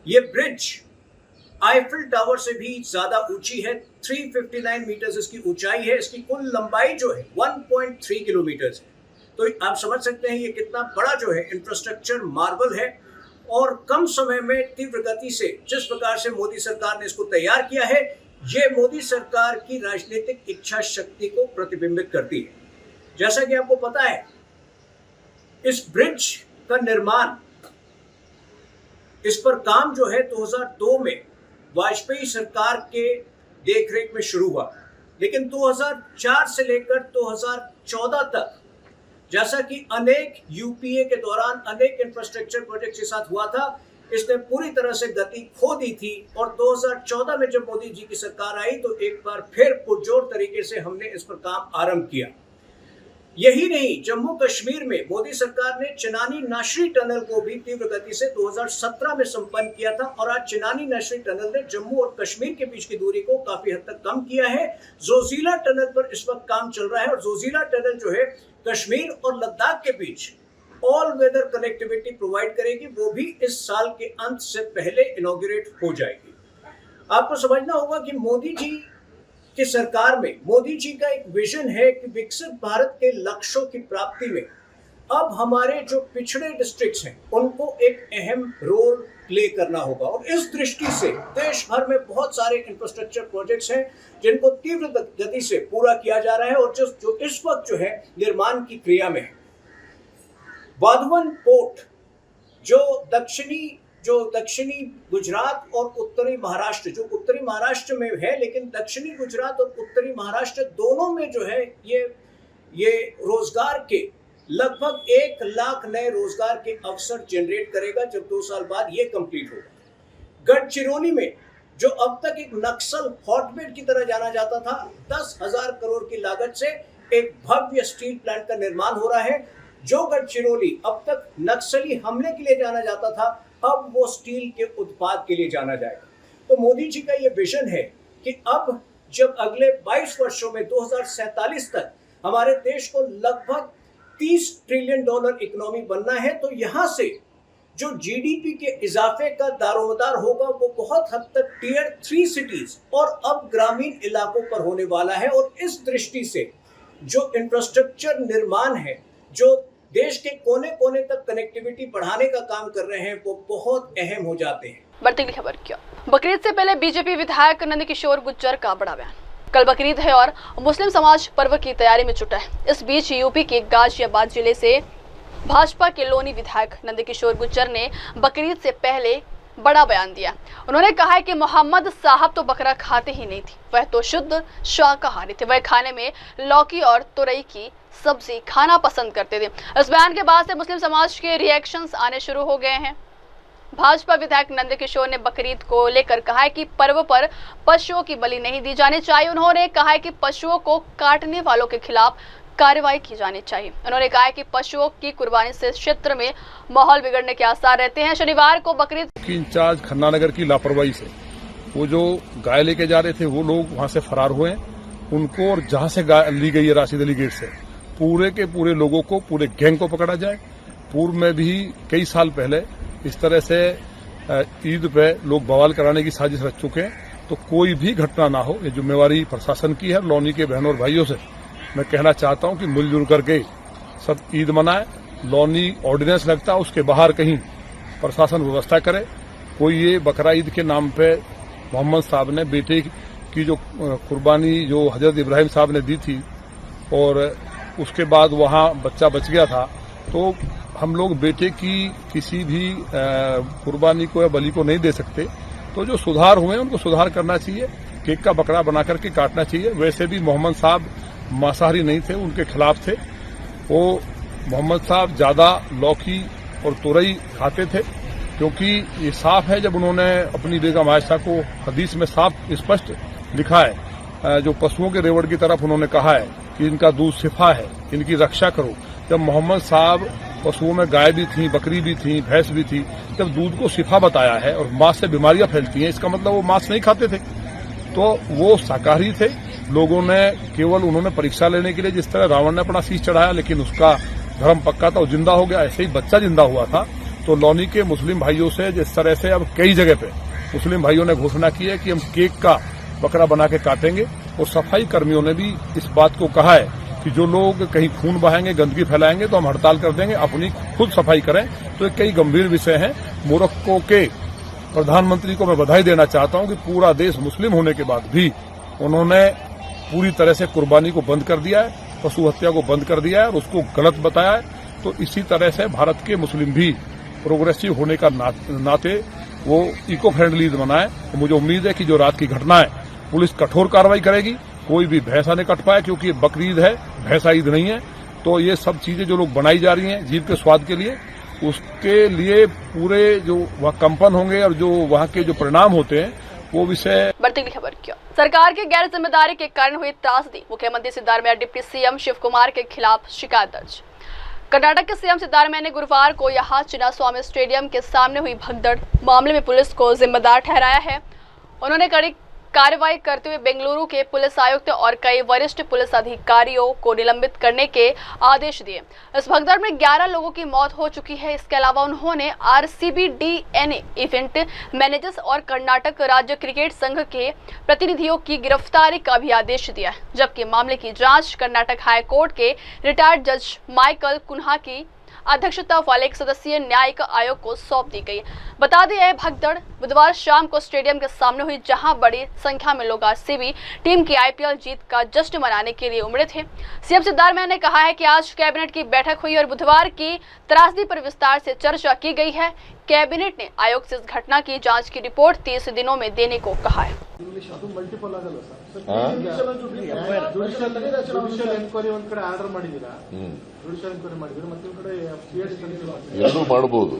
ये ब्रिज आईफिल टावर से भी ज्यादा ऊंची है। 359 मीटर्स इसकी ऊंचाई है। इसकी कुल लंबाई जो है 1.3 किलोमीटर है। तो आप समझ सकते हैं ये कितना बड़ा जो है इंफ्रास्ट्रक्चर मार्वल है, और कम समय में तीव्र गति से जिस प्रकार से मोदी सरकार ने इसको तैयार किया है, ये मोदी सरकार की राजनीतिक इच्छा शक्ति को प्रतिबिंबित करती है। जैसा कि आपको पता है, इस ब्रिज का निर्माण, इस पर काम जो है 2002 में वाजपेयी सरकार के देखरेख में शुरू हुआ, लेकिन 2004 से लेकर 2014 तक, जैसा कि अनेक यूपीए के दौरान अनेक इंफ्रास्ट्रक्चर प्रोजेक्ट के साथ हुआ था, इसने पूरी तरह से गति खो दी थी। और 2014 में जब मोदी जी की सरकार आई तो एक बार फिर पुरजोर तरीके से हमने इस पर काम आरंभ किया। यही नहीं, जम्मू कश्मीर में मोदी सरकार ने चिनानी नाशरी टनल को भी तीव्र गति से 2017 में संपन्न किया था, और आज चिनानी नाशरी टनल ने जम्मू और कश्मीर के बीच की दूरी को काफी हद तक कम किया है। जोजिला टनल पर इस वक्त काम चल रहा है, और जोजिला टनल जो है कश्मीर और लद्दाख के बीच ऑल वेदर कनेक्टिविटी प्रोवाइड करेगी, वो भी इस साल के अंत से पहले इनॉग्रेट हो जाएगी। आपको समझना होगा कि मोदी जी की सरकार में मोदी जी का एक विजन है कि विकसित भारत के लक्ष्यों की प्राप्ति में अब हमारे जो पिछड़े डिस्ट्रिक्ट्स हैं उनको एक अहम रोल प्ले करना होगा। और इस दृष्टि से देश भर में बहुत सारे इंफ्रास्ट्रक्चर प्रोजेक्ट्स हैं जिनको तीव्र गति से पूरा किया जा रहा है, और जो इस वक्त जो है निर्माण की क्रिया में है। वाधवन पोर्ट जो दक्षिणी गुजरात और उत्तरी महाराष्ट्र, जो उत्तरी महाराष्ट्र में है, लेकिन दक्षिणी गुजरात और उत्तरी महाराष्ट्र दोनों में जो है ये रोजगार के लगभग 1 लाख नए रोजगार के अवसर जनरेट करेगा जब 2 साल बाद ये कंप्लीट होगा। गढ़चिरौली में जो अब तक एक नक्सल हॉटबेड की तरह जाना जाता था, 10,000 करोड़ की लागत से एक भव्य स्टील प्लांट का निर्माण हो रहा है। जो गढ़चिरौली अब तक नक्सली हमले के लिए जाना जाता था, अब वो स्टील के उत्पाद के लिए जाना जाएगा। तो मोदी जी का ये विजन है कि अब जब अगले 22 वर्षों में 2047 तक हमारे देश को लगभग $30 ट्रिलियन इकोनॉमी बनना है, तो यहाँ से जो जीडीपी के इजाफे का दारोमदार होगा वो बहुत हद तक टियर 3 सिटीज और अब ग्रामीण इलाकों पर होने वाला है। और इस दृष्टि से जो इंफ्रास्ट्रक्चर निर्माण है, जो देश के कोने कोने तक कनेक्टिविटी बढ़ाने का काम कर रहे हैं, वो बहुत अहम हो जाते हैं। बढ़ती खबर क्या, बकरीद से पहले बीजेपी विधायक नंदकिशोर गुर्जर का बड़ा बयान। कल बकरीद है और मुस्लिम समाज पर्व की तैयारी में जुटा है। इस बीच यूपी के गाजियाबाद जिले से भाजपा के लोनी विधायक नंदकिशोर गुर्जर ने बकरीद से पहले बड़ा बयान दिया। उन्होंने कहा है कि मोहम्मद साहब तो बकरा खाते ही नहीं थे, वह तो शुद्ध शाकाहारी थे। वह खाने में लौकी और तुरई की सब्जी खाना पसंद करते थे। इस बयान के बाद से मुस्लिम समाज के रिएक्शंस आने शुरू हो गए हैं। भाजपा विधायक नंदकिशोर ने बकरीद को लेकर कहा है कि पर्व पर पशुओं की बलि नहीं दी जानी चाहिए। उन्होंने कहा है कि पशुओं को काटने वालों के खिलाफ कार्रवाई की जानी चाहिए। उन्होंने कहा है कि पशुओं की कुर्बानी से क्षेत्र में माहौल बिगड़ने के आसार रहते हैं। शनिवार को बकरीद की इंचार्ज खन्ना नगर की लापरवाही से वो जो गाय लेके जा रहे थे वो लोग वहां से फरार हुए। उनको और जहां से गाय ली गई है राशिद अली गेट से पूरे के पूरे लोगों को, पूरे गैंग को पकड़ा जाए। पूर्व में भी कई साल पहले इस तरह से ईद पे लोग बवाल कराने की साजिश रच चुके हैं। तो कोई भी घटना ना हो, ये जिम्मेवारी प्रशासन की है। लौनी के बहनों और भाइयों से मैं कहना चाहता हूं कि मिलजुल करके सब ईद मनाए। लौनी ऑर्डिनेंस लगता है, उसके बाहर कहीं प्रशासन व्यवस्था करे। कोई ये बकरा ईद के नाम पे मोहम्मद साहब ने बेटे की जो कुर्बानी जो हजरत इब्राहिम साहब ने दी थी और उसके बाद वहां बच्चा बच गया था, तो हम लोग बेटे की किसी भी कुर्बानी को या बलि को नहीं दे सकते। तो जो सुधार हुए उनको सुधार करना चाहिए, केक का बकरा बना करके काटना चाहिए। वैसे भी मोहम्मद साहब मांसाहारी नहीं थे, उनके खिलाफ थे। वो मोहम्मद साहब ज्यादा लौकी और तुरई खाते थे, क्योंकि ये साफ है जब उन्होंने अपनी बेगम आयशा को हदीस में साफ स्पष्ट लिखा है, जो पशुओं के रेवड़ की तरफ उन्होंने कहा है कि इनका दूध शिफा है, इनकी रक्षा करो। जब मोहम्मद साहब पशुओं में गाय भी थी, बकरी भी थी, भैंस भी थी, जब दूध को शिफा बताया है और मांस से बीमारियां फैलती हैं, इसका मतलब वो मांस नहीं खाते थे। तो वो शाकाहारी थे। लोगों ने केवल उन्होंने परीक्षा लेने के लिए, जिस तरह रावण ने अपना शीश चढ़ाया लेकिन उसका धर्म पक्का था, वो जिंदा हो गया, ऐसे ही बच्चा जिंदा हुआ था। तो लौनी के मुस्लिम भाइयों से जिस तरह से अब कई जगह पे मुस्लिम भाइयों ने घोषणा की है कि हम केक का बकरा बना के काटेंगे, और सफाई कर्मियों ने भी इस बात को कहा है कि जो लोग कहीं खून बहाएंगे, गंदगी फैलाएंगे तो हम हड़ताल कर देंगे, अपनी खुद सफाई करें। तो ये कई गंभीर विषय हैं। मोरक्को के प्रधानमंत्री को मैं बधाई देना चाहता हूं कि पूरा देश मुस्लिम होने के बाद भी उन्होंने पूरी तरह से कुर्बानी को बंद कर दिया है, पशु हत्या को बंद कर दिया है और उसको गलत बताया है। तो इसी तरह से भारत के मुस्लिम भी प्रोग्रेसिव होने का नाते वो इको फ्रेंडली ईद मनाए। तो मुझे उम्मीद है कि जो रात की घटना है पुलिस कठोर कार्रवाई करेगी, कोई भी भैंसा नहीं कट पाए, क्योंकि ये बकरीद है, भैंसा ईद नहीं है। तो ये सब चीजें जो लोग बनाई जा रही हैं जीभ के स्वाद के लिए, उसके लिए पूरे जो वहाँ कंपन होंगे और जो वहाँ के जो परिणाम होते हैं वो विषय। बढ़ती खबर क्यों? सरकार की गैर जिम्मेदारी के कारण हुई त्रासदी, मुख्यमंत्री सिद्धारमैया डिप्टी सीएम शिव कुमार के खिलाफ शिकायत दर्ज। कर्नाटक के सीएम सिद्धारमैया ने गुरुवार को यहां चिन्नास्वामी स्टेडियम के सामने हुई भगदड़ मामले में पुलिस को जिम्मेदार ठहराया है। उन्होंने कड़ी कार्रवाई करते हुए बेंगलुरु के पुलिस आयुक्त और कई वरिष्ठ पुलिस अधिकारियों को निलंबित करने के आदेश दिए। इस भगदड़ में 11 लोगों की मौत हो चुकी है। इसके अलावा उन्होंने आरसीबी डीएनए इवेंट मैनेजर्स और कर्नाटक राज्य क्रिकेट संघ के प्रतिनिधियों की गिरफ्तारी का भी आदेश दिया है, जबकि मामले की जांच कर्नाटक हाई कोर्ट के रिटायर्ड जज माइकल कुन्हा की अध्यक्षता वाले एक सदस्यीय न्यायिक आयोग को सौंप दी गई। बता दें, यह भगदड़ बुधवार शाम को स्टेडियम के सामने हुई, जहां बड़ी संख्या में लोग आरसीबी टीम की आईपीएल जीत का जश्न मनाने के लिए उमड़े थे। सीएम सिद्धारमैया ने कहा है कि आज कैबिनेट की बैठक हुई और बुधवार की त्रासदी पर विस्तार से चर्चा की गई है। कैबिनेट ने आयोग से इस घटना की जांच की रिपोर्ट 30 दिनों में देने को कहा है। ಎರಡೂ ಮಾಡಬಹುದು.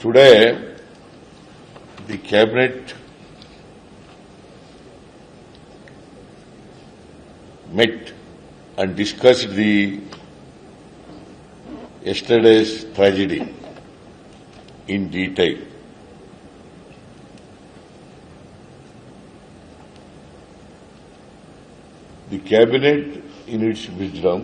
Today, the cabinet met and discussed the yesterday's tragedy in detail. The cabinet, in its wisdom,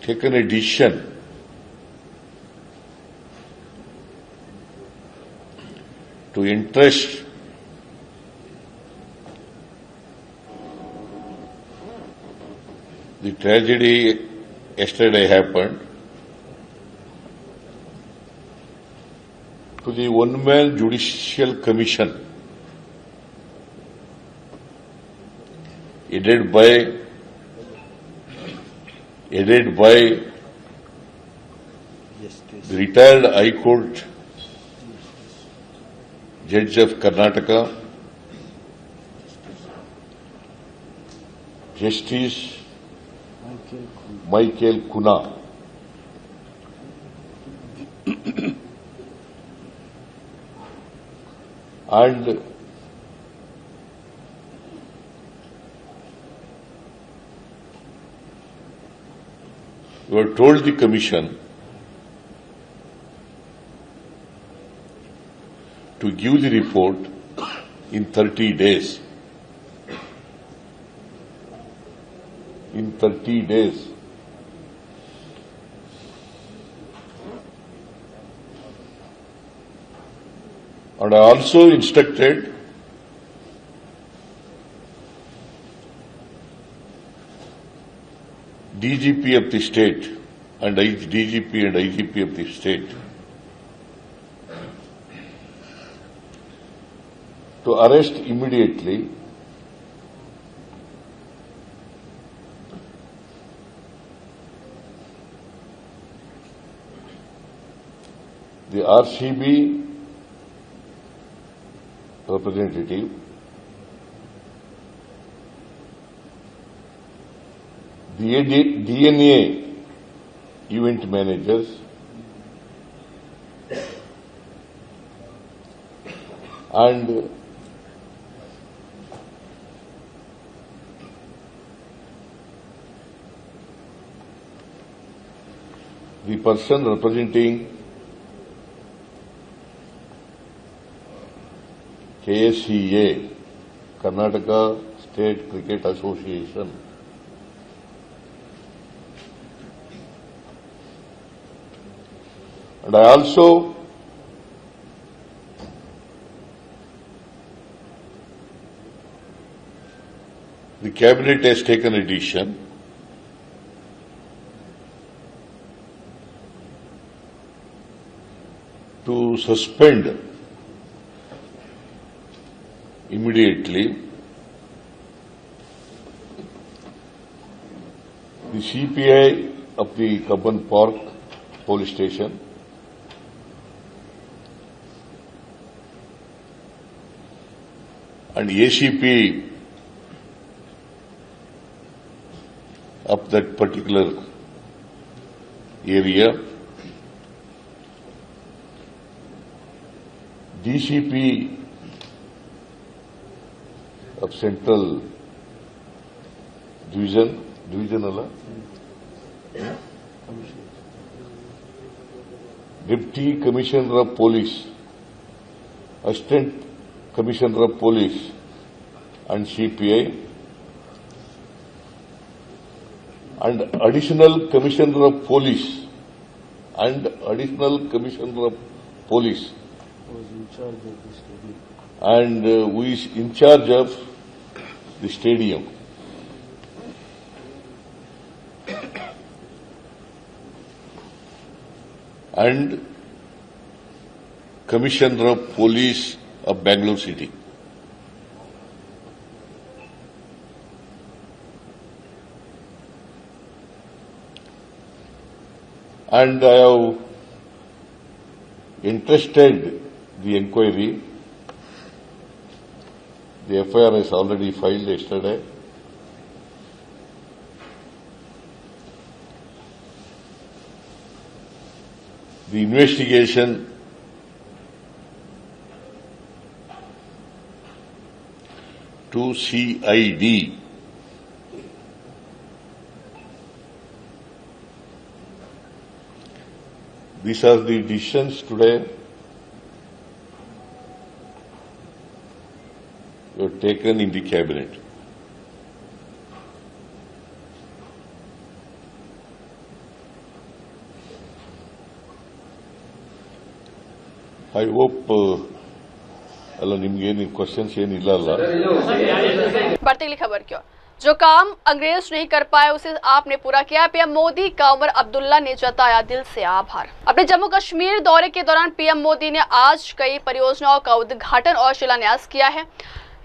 taken a decision to entrust the tragedy yesterday happened to the one-man judicial commission headed by the retired High Court Judge of Karnataka, Justice Michael Kuna. And you have told the commission to give the report in 30 days. In 30 days. And I also instructed DGP of the state and DGP and IGP of the state to arrest immediately the RCB representative, DNA event managers, and the person representing KSCA, Karnataka State Cricket Association, and I also the cabinet has taken a decision to suspend immediately the CPI of the Kabban Park police station and ACP of that particular area, DCP of Central Division, Deputy Commissioner of Police, Assistant Commissioner of Police and CPI, and Additional Commissioner of Police and Additional Commissioner of Police, and who is in charge of the stadium. And Commissioner of Police of Bangalore City. And I have entrusted the inquiry. The FIR is already filed yesterday. The investigation to CID. These are the decisions today were taken in the cabinet. I hope ಅಲ್ಲ ನಿಮ್ಗೆ ಏನು questions ಏನಿಲ್ಲ ಅಲ್ಲ बढ़ती अगली खबर की ओर। जो काम अंग्रेज नहीं कर पाए उसे आपने पूरा किया। पीएम मोदी का उमर अब्दुल्ला ने जताया दिल से आभार। अपने जम्मू कश्मीर दौरे के दौरान पीएम मोदी ने आज कई परियोजनाओं का उद्घाटन और शिलान्यास किया है।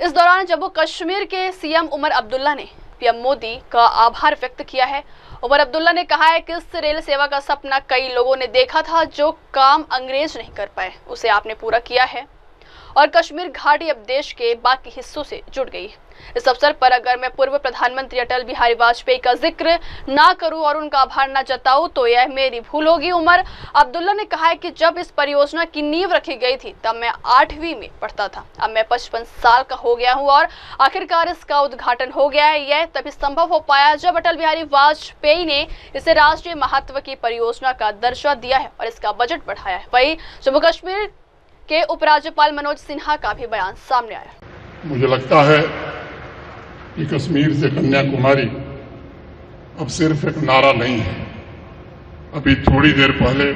इस दौरान जम्मू कश्मीर के सीएम उमर अब्दुल्ला ने पीएम मोदी का आभार व्यक्त किया है। उमर अब्दुल्ला ने कहा है कि इस रेल सेवा का सपना कई लोगों ने देखा था, जो काम अंग्रेज नहीं कर पाए उसे आपने पूरा किया है और कश्मीर घाटी अब देश के बाकी हिस्सों से जुड़ गई। इस अवसर पर अगर मैं पूर्व प्रधानमंत्री अटल बिहारी वाजपेयी का जिक्र ना करूं और उनका आभार ना जताऊं तो यह मेरी भूल होगी। उमर अब्दुल्ला ने कहा है कि जब इस परियोजना की नींव रखी गई थी तब मैं 8वीं में पढ़ता था। अब मैं 55 साल का हो गया हूं और आखिरकार इसका उद्घाटन हो गया है। यह तभी संभव हो पाया जब अटल बिहारी वाजपेयी ने इसे राष्ट्रीय महत्व की परियोजना का दर्जा दिया है और इसका बजट बढ़ाया है। वहीं जम्मू कश्मीर के उपराज्यपाल मनोज सिन्हा का भी बयान सामने आया। मुझे लगता है कि कश्मीर से कन्याकुमारी अब सिर्फ एक नारा नहीं है। अभी थोड़ी देर पहले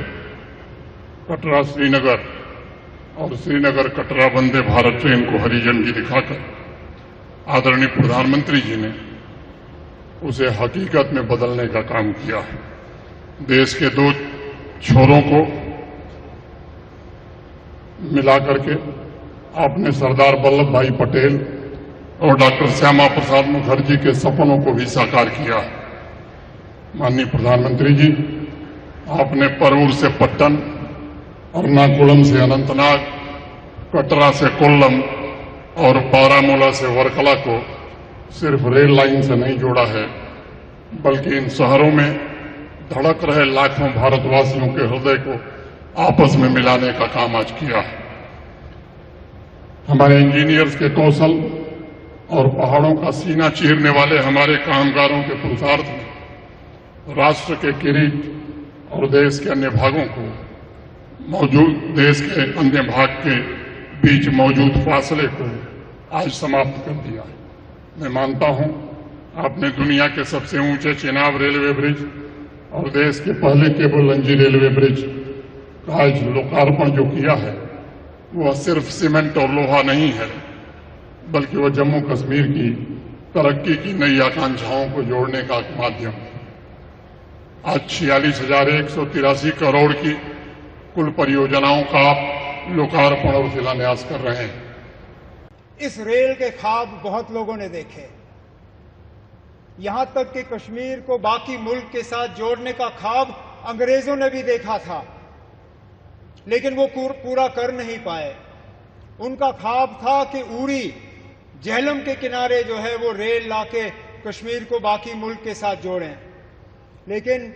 कटरा श्रीनगर और श्रीनगर कटरा वंदे भारत ट्रेन को हरी झंडी दिखाकर आदरणीय प्रधानमंत्री जी ने उसे हकीकत में बदलने का काम किया है। देश के दो छोरों को मिलाकर के आपने सरदार वल्लभ भाई पटेल और डॉक्टर श्यामा प्रसाद मुखर्जी के सपनों को भी साकार किया है। माननीय प्रधानमंत्री जी, आपने परऊर से पट्टन, एर्नाकुलम से अनंतनाग, कटरा से कोल्लम और बारामूला से वर्कला को सिर्फ रेल लाइन से नहीं जोड़ा है, बल्कि इन शहरों में धड़क रहे लाखों भारतवासियों के हृदय को आपस में मिलाने का काम आज किया है। हमारे इंजीनियर्स के कौशल और पहाड़ों का सीना चीरने वाले हमारे कामगारों के पुरुषार्थ ने राष्ट्र के किरीट और देश के अन्य भागों को देश के अन्य भाग के बीच मौजूद फासले को आज समाप्त कर दिया है। मैं मानता हूं आपने दुनिया के सबसे ऊंचे चेनाब रेलवे ब्रिज और देश के पहले केबल लंजी रेलवे ब्रिज का आज लोकार्पण जो किया है वह सिर्फ सीमेंट और लोहा नहीं है, बल्कि वह जम्मू कश्मीर की तरक्की की नई आकांक्षाओं को जोड़ने का एक माध्यम है। आज 46,183 करोड़ की कुल परियोजनाओं का आप लोकार्पण और शिलान्यास कर रहे हैं। इस रेल के ख्वाब बहुत लोगों ने देखे, यहां तक कि कश्मीर को बाकी मुल्क के साथ जोड़ने का ख्वाब अंग्रेजों ने भी देखा था, लेकिन वो पूरा कर नहीं पाए। उनका ख्वाब था कि उरी झेलम के किनारे जो है वो रेल लाके कश्मीर को बाकी मुल्क के साथ जोड़ें, लेकिन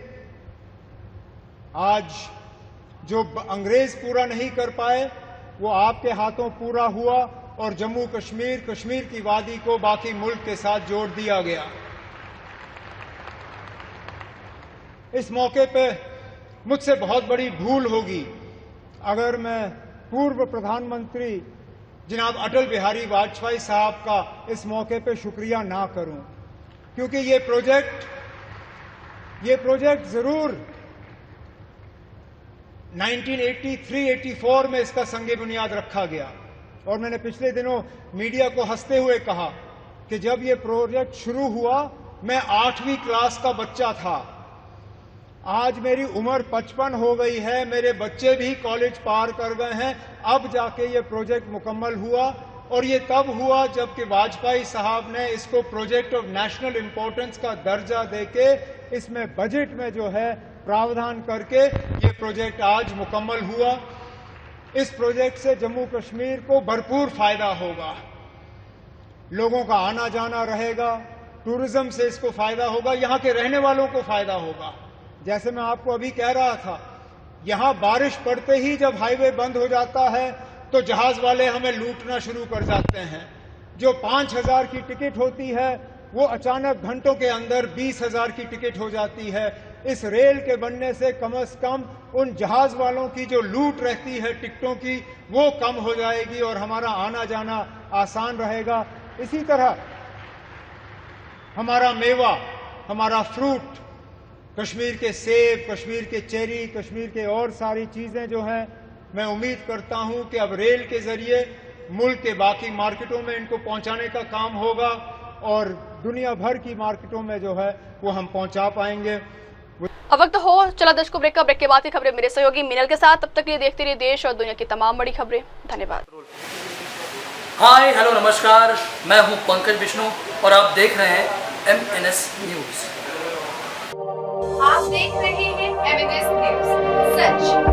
आज जो अंग्रेज पूरा नहीं कर पाए वो आपके हाथों पूरा हुआ और जम्मू कश्मीर, कश्मीर की वादी को बाकी मुल्क के साथ जोड़ दिया गया। इस मौके पे मुझसे बहुत बड़ी भूल होगी अगर मैं पूर्व प्रधानमंत्री जनाब अटल बिहारी वाजपेयी साहब का इस मौके पे शुक्रिया ना करूं, क्योंकि ये प्रोजेक्ट जरूर 1983-84 में इसका संगे बुनियाद रखा गया और मैंने पिछले दिनों मीडिया को हंसते हुए कहा कि जब ये प्रोजेक्ट शुरू हुआ मैं 8वीं क्लास का बच्चा था। आज मेरी उम्र 55 हो गई है, मेरे बच्चे भी कॉलेज पार कर गए हैं, अब जाके ये प्रोजेक्ट मुकम्मल हुआ और ये तब हुआ जबकि वाजपेयी साहब ने इसको प्रोजेक्ट ऑफ नेशनल इंपॉर्टेंस का दर्जा देके इसमें बजट में जो है प्रावधान करके ये प्रोजेक्ट आज मुकम्मल हुआ। इस प्रोजेक्ट से जम्मू कश्मीर को भरपूर फायदा होगा, लोगों का आना जाना रहेगा, टूरिज्म से इसको फायदा होगा, यहाँ के रहने वालों को फायदा होगा। जैसे मैं आपको अभी कह रहा था, यहां बारिश पड़ते ही जब हाईवे बंद हो जाता है तो जहाज वाले हमें लूटना शुरू कर जाते हैं। जो 5,000 की टिकट होती है वो अचानक घंटों के अंदर 20,000 की टिकट हो जाती है। इस रेल के बनने से कम उन जहाज वालों की जो लूट रहती है टिकटों की वो कम हो जाएगी और हमारा आना जाना आसान रहेगा। इसी तरह हमारा मेवा, हमारा फ्रूट, कश्मीर के सेब, कश्मीर के चेरी, कश्मीर के और सारी चीजें जो हैं, मैं उम्मीद करता हूं कि अब रेल के जरिए मुल्क के बाकी मार्केटों में इनको पहुंचाने का काम होगा और दुनिया भर की मार्केटों में जो है वो हम पहुंचा पाएंगे। अब वक्त हो चला दर्शकों ब्रेक का। ब्रेक के बाद की खबरें मेरे सहयोगी मिनल के साथ। तब तक के लिए देखते रहिए देश और दुनिया की तमाम बड़ी खबरें। धन्यवाद। हाय हेलो नमस्कार, मैं हूं पंकज विष्णु और आप देख रहे हैं MNS न्यूज। आप देख रहे हैं MNS न्यूज, सच